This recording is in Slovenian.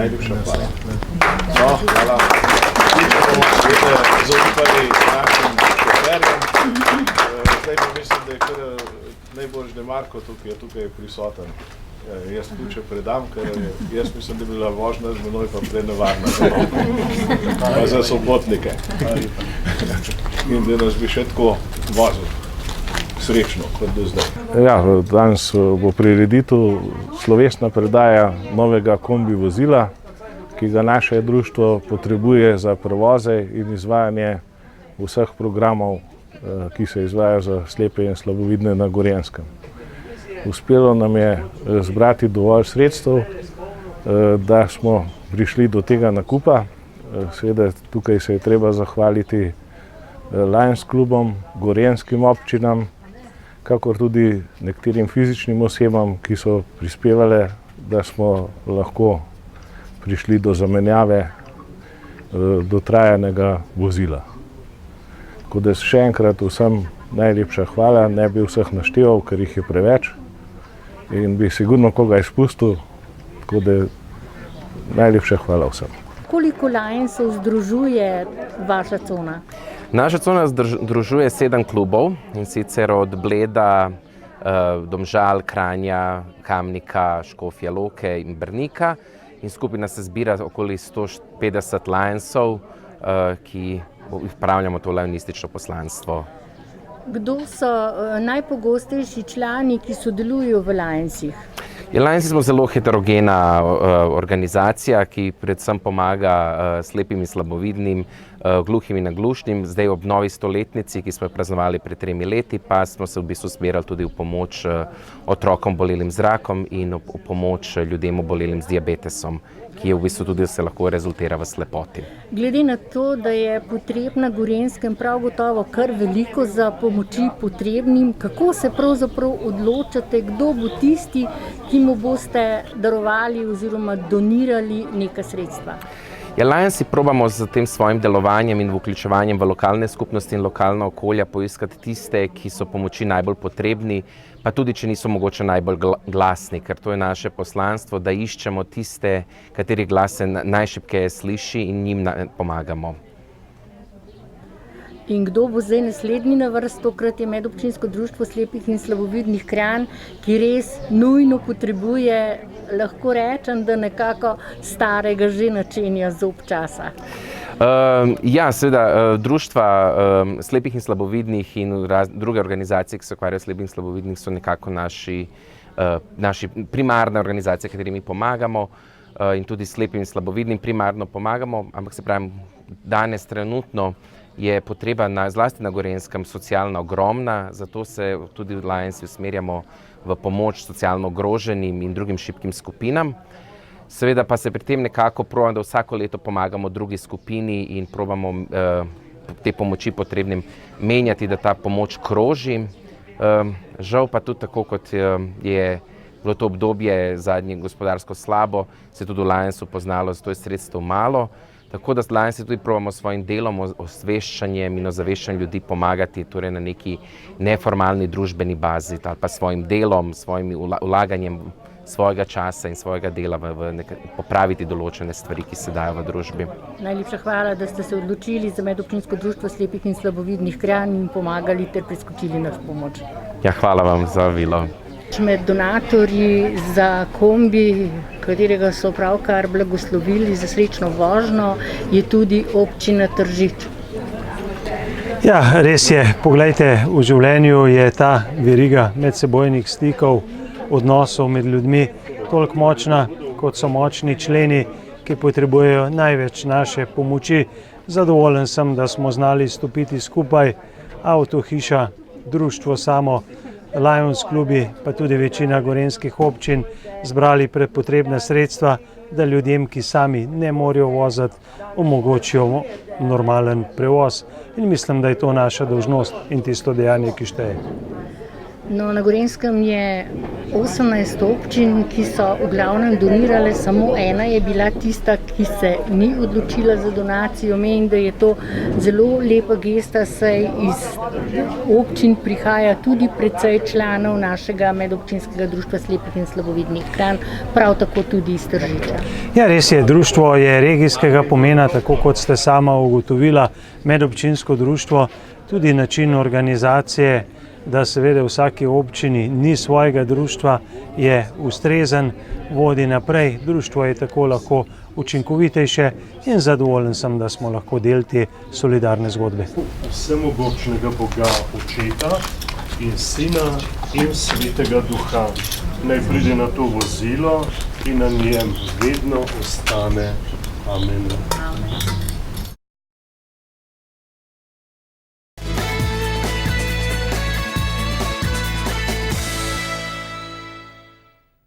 Najlepša hvala. No, hvala. Mi bomo zaupali našim šoferjem. Zdaj pa mislim, da je kar najbolj, da je Marko tukaj prisoten. Jaz ključe predam, ker jaz mislim, da je bila vožnja z menoj pa prenevarna pa za sobotnike. In da nas bi še tako vozil. Srečno, kot do zdaj. Ja, danes bo prireditev slovesna predaja novega kombi vozila, ki ga naše društvo potrebuje za prevoze in izvajanje vseh programov, ki se izvajajo za slepe in slabovidne na Gorenjskem. Uspelo nam je zbrati dovolj sredstev, da smo prišli do tega nakupa. Seveda tukaj se je treba zahvaliti Lions klubom, gorenjskim občinam, kakor tudi nekaterim fizičnim osebam, ki so prispevale, da smo lahko prišli do zamenjave dotrajanega vozila. Tako da še enkrat vsem najlepša hvala, ne bi vseh našteval, ker jih je preveč in bi sigurno koga izpustil, tako da najlepša hvala vsem. Koliko Lionsov združuje vaša cona? Naša cona združuje 7 klubov, in sicer od Bleda, Domžal, Kranja, Kamnika, Škofje Loke in Brnika. In skupaj nas se zbira okoli 150 Lionsov, ki upravljamo to lionistično poslanstvo. Kdo so najpogostejši člani, ki sodelujo v Lionsih? Lionsi smo zelo heterogena organizacija, ki predvsem pomaga slepim in slabovidnim, gluhim in naglušnim. Zdaj ob novi stoletnici, ki smo jo praznovali pred 3 leti, pa smo se v bistvu smerali tudi v pomoč otrokom bolelim z rakom in v pomoč ljudem obolelim z diabetesom, ki je v bistvu tudi se lahko rezultira v slepoti. Glede na to, da je potreb na Gorenjskem prav gotovo kar veliko za pomoči potrebnim, kako se pravzaprav odločate, kdo bo tisti, ki mu boste darovali oziroma donirali neka sredstva? Lionsi probamo z tem svojim delovanjem in vključevanjem v lokalne skupnosti in lokalna okolja poiskati tiste, ki so pomoči najbolj potrebni, pa tudi, če niso mogoče najbolj glasni, ker to je naše poslanstvo, da iščemo tiste, kateri glas se najšibkeje sliši in njim pomagamo. In kdo bo zdaj naslednji na vrsti? Tokrat je Medobčinsko društvo slepih in slabovidnih Kranj, ki res nujno potrebuje, lahko rečem, da nekako starega že načenja zob časa. Ja, seveda, društva slepih in slabovidnih in druge organizacije, ki se ukvarjajo s slepih in slabovidnih, so nekako naši primarne organizacije, katerimi pomagamo, in tudi slepim in slabovidnim primarno pomagamo, ampak se pravim, danes trenutno je potreba zlasti na Gorenjskem socialno ogromna, zato se tudi v Lionsi usmerjamo v pomoč socialno ogroženim in drugim šibkim skupinam. Seveda pa se pri tem nekako probamo, da vsako leto pomagamo drugi skupini in probamo te pomoči potrebnim menjati, da ta pomoč kroži. Žal pa tudi tako, kot je bilo to obdobje zadnje gospodarsko slabo, se tudi v Lionsu poznalo, zato je sredstev malo. Tako da Lionsi tudi probamo s svojim delom, osveščanjem in ozaveščanjem ljudi pomagati torej na neki neformalni družbeni bazi ali pa svojim delom, svojim vlaganjem svojega časa in svojega dela popraviti določene stvari, ki se dajo v družbi. Najlepša hvala, da ste se odločili za Medobčinsko društvo slepih in slabovidnih Kranj in pomagali ter priskočili na pomoč. Ja, hvala vam za vabilo. Med donatorji za kombi, katerega so pravkar blagoslovili za srečno vožnjo, je tudi občina Tržič. Ja, res je. Poglejte, v življenju je ta veriga medsebojnih stikov, odnosov med ljudmi toliko močna, kot so močni členi, ki potrebujejo največ naše pomoči. Zadovoljen sem, da smo znali stopiti skupaj, Avtohiša, društvo samo, Lions klubi, pa tudi večina gorenjskih občin zbrali prepotrebna sredstva, da ljudem, ki sami ne morejo voziti, omogočijo normalen prevoz. In mislim, da je to naša dolžnost in tisto dejanje, ki šteje. No, na Gorenjskem je 18 občin, ki so v glavnem donirale, samo ena je bila tista, ki se ni odločila za donacijo. Menim, da je to zelo lepa gesta, saj iz občin prihaja tudi precej članov našega medobčinskega društva slepih in slabovidnih Kranj, prav tako tudi iz Tržiča. Ja, res je, društvo je regijskega pomena, tako kot ste sama ugotovila, medobčinsko društvo, tudi način organizacije, da seveda v vsaki občini ni svojega društva, je ustrezen, vodi naprej. Društvo je tako lahko učinkovitejše in zadovoljen sem, da smo lahko del te solidarne zgodbe. Vsemogočnega Boga Očeta in Sina in Svetega Duha naj pride na to vozilo in na njem vedno ostane. Amen.